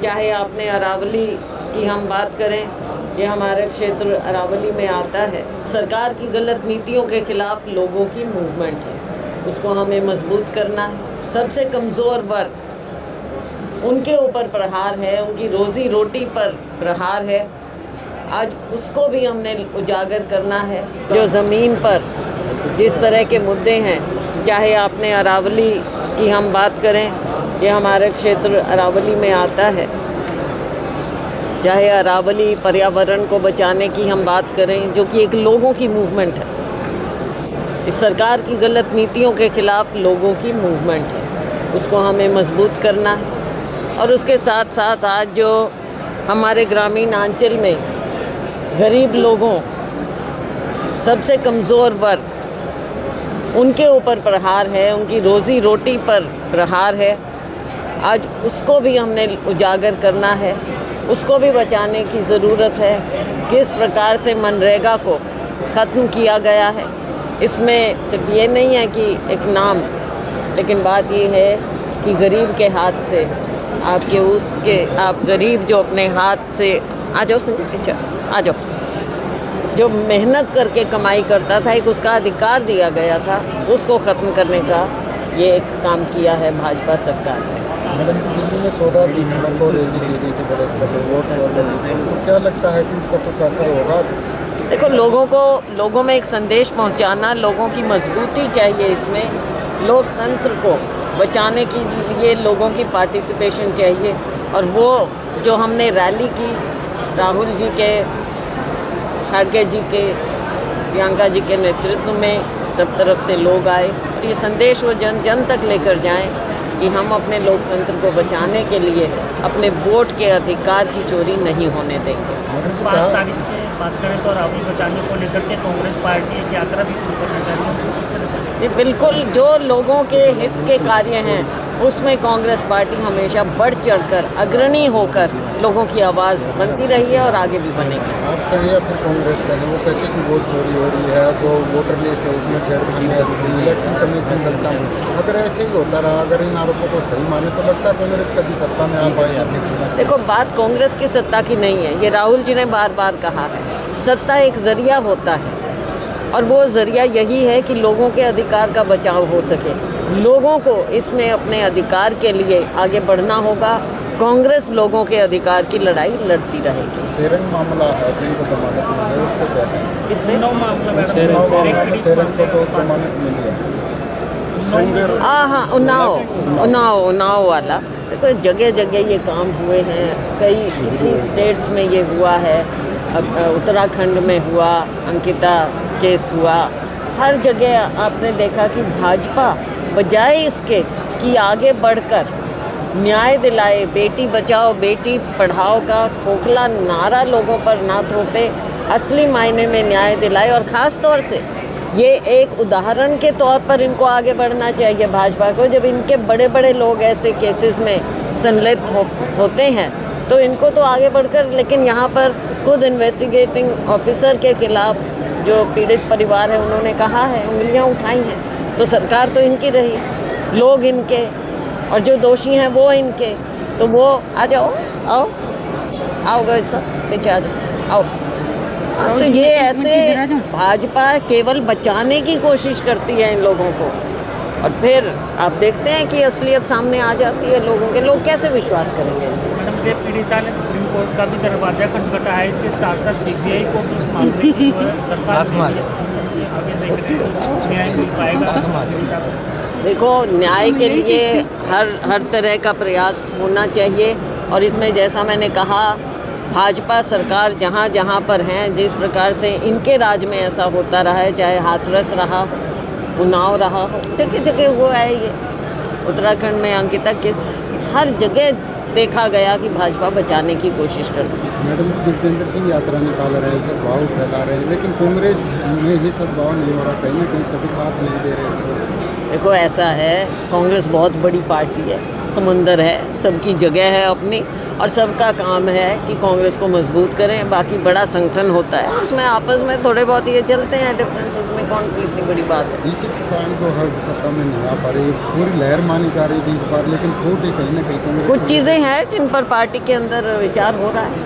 चाहे आपने अरावली की हम बात करें, ये हमारे क्षेत्र अरावली में आता है। सरकार की गलत नीतियों के खिलाफ लोगों की मूवमेंट है, उसको हमें मजबूत करना है। सबसे कमज़ोर वर्ग, उनके ऊपर प्रहार है, उनकी रोज़ी रोटी पर प्रहार है। आज उसको भी हमने उजागर करना है। जो ज़मीन पर जिस तरह के मुद्दे हैं, चाहे आपने अरावली की हम बात करें, ये हमारे क्षेत्र अरावली में आता है। चाहे अरावली पर्यावरण को बचाने की हम बात करें, जो कि एक लोगों की मूवमेंट है। इस सरकार की गलत नीतियों के खिलाफ लोगों की मूवमेंट है, उसको हमें मजबूत करना है। और उसके साथ साथ आज जो हमारे ग्रामीण अंचल में गरीब लोगों, सबसे कमज़ोर वर्ग, उनके ऊपर प्रहार है, उनकी रोज़ी रोटी पर प्रहार है। आज उसको भी हमने उजागर करना है, उसको भी बचाने की ज़रूरत है। किस प्रकार से मनरेगा को ख़त्म किया गया है, इसमें सिर्फ ये नहीं है कि एक नाम, लेकिन बात ये है कि गरीब के हाथ से आप गरीब जो अपने हाथ से आ जाओ संजय पीछे आ जाओ, जो मेहनत करके कमाई करता था, एक उसका अधिकार दिया गया था, उसको ख़त्म करने का ये एक काम किया है भाजपा सरकार ने। मैडम, दिल्ली में 14 दिसंबर को रैली की गई थी बड़े स्तर पर वोट तो क्या लगता है कि उसका कुछ असर होगा? देखो, लोगों में एक संदेश पहुंचाना, लोगों की मजबूती चाहिए। इसमें लोकतंत्र को बचाने के लिए लोगों की पार्टिसिपेशन चाहिए। और वो जो हमने रैली की, राहुल जी के, खड़गे जी के, प्रियंका जी के नेतृत्व में सब तरफ से लोग आए, और ये संदेश वो जन जन तक लेकर जाएं कि हम अपने लोकतंत्र को बचाने के लिए अपने वोट के अधिकार की चोरी नहीं होने देंगे। 5 तारीख से बात करें तो राहुल बचाने को लेकर के कांग्रेस पार्टी एक यात्रा भी शुरू करना चाह रही है, उसको किस तरह से? ये बिल्कुल जो लोगों के हित के कार्य हैं, उसमें कांग्रेस पार्टी हमेशा बढ़ चढ़कर, अग्रणी होकर लोगों की आवाज़ बनती रही है और आगे भी बनेगी। आप कहें या फिर कांग्रेस कहें, वो कहते हैं कि वोट चोरी हो रही है, जो वोटर लिस्ट है उसमें छेड़खानी है, इलेक्शन कमीशन गलता है। अगर ऐसे ही होता रहा, अगर इन आरोपों को सही माने, तो लगता है कांग्रेस कभी सत्ता में आ पाएगी। देखो, बात कांग्रेस की सत्ता की नहीं है, ये राहुल जी ने बार बार कहा है। सत्ता एक ज़रिया होता है, और वो ज़रिया यही है कि लोगों के अधिकार का बचाव हो सके। लोगों को इसमें अपने अधिकार के लिए आगे बढ़ना होगा। कांग्रेस लोगों के अधिकार की लड़ाई लड़ती रहेगी। सेरन मामला है, जिनको जमानत मिली है, उस पर क्या है? इसमें सेरन को तो जमानत मिली है। हाँ, उन्नाव वाला। देखो, जगह जगह ये काम हुए हैं, कई स्टेट्स में ये हुआ है। उत्तराखंड में हुआ, अंकिता केस हुआ। हर जगह आपने देखा कि भाजपा बजाय इसके कि आगे बढ़कर न्याय दिलाए, बेटी बचाओ बेटी पढ़ाओ का खोखला नारा लोगों पर ना थोपे, असली मायने में न्याय दिलाए। और ख़ास तौर से ये एक उदाहरण के तौर पर इनको आगे बढ़ना चाहिए भाजपा को। जब इनके बड़े बड़े लोग ऐसे केसेस में संलिप्त होते हैं, तो इनको तो आगे बढ़कर, लेकिन यहाँ पर खुद इन्वेस्टिगेटिंग ऑफिसर के खिलाफ जो पीड़ित परिवार है, उन्होंने कहा है, उंगलियाँ उठाई हैं, तो सरकार तो इनकी रही, लोग इनके, और जो दोषी हैं वो इनके। तो वो आ जाओ, आओ गए सब पीछे आ जाओ, आओ। तो ये ऐसे भाजपा केवल बचाने की कोशिश करती है इन लोगों को, और फिर आप देखते हैं कि असलियत सामने आ जाती है लोगों के। लोग कैसे विश्वास करेंगे? मैडम, पीड़िता ने सुप्रीम कोर्ट का भी दरवाजा खटखटा है, इसके साथ साथ सीबीआई को भी इस मामले की दरख्वास्त आगे न्याय मिल पाएगा। देखो, न्याय के लिए हर तरह का प्रयास होना चाहिए। और इसमें जैसा मैंने कहा, भाजपा सरकार जहाँ जहाँ पर हैं, जिस प्रकार से इनके राज में ऐसा होता रहा है, चाहे हाथरस रहा, उन्नाव रहा हो, जगह जगह हुआ है ये। उत्तराखंड में अंकिता के, हर जगह देखा गया कि भाजपा बचाने की कोशिश करती है। मैडम, दिग्विजय सिंह यात्रा निकाल रहे हैं, सद्भाव फैला रहे हैं, लेकिन कांग्रेस में ही सद्भाव नहीं हो रहा, कहीं ना कहीं सभी साथ नहीं दे रहे। देखो, ऐसा है, कांग्रेस बहुत बड़ी पार्टी है, समंदर है, सबकी जगह है अपनी, और सबका काम है कि कांग्रेस को मजबूत करें। बाकी बड़ा संगठन होता है, उसमें आपस में थोड़े बहुत ये चलते हैं डिफरेंस, उसमें कौन सी इतनी बड़ी बात है। इसी के कारण जो है सत्ता में नहीं आ पा रही, पूरी लहर मानी जा रही थी इस बार, लेकिन फूट ही कहीं ना कहीं कुछ चीज़ें हैं जिन पर पार्टी के अंदर विचार हो रहा है।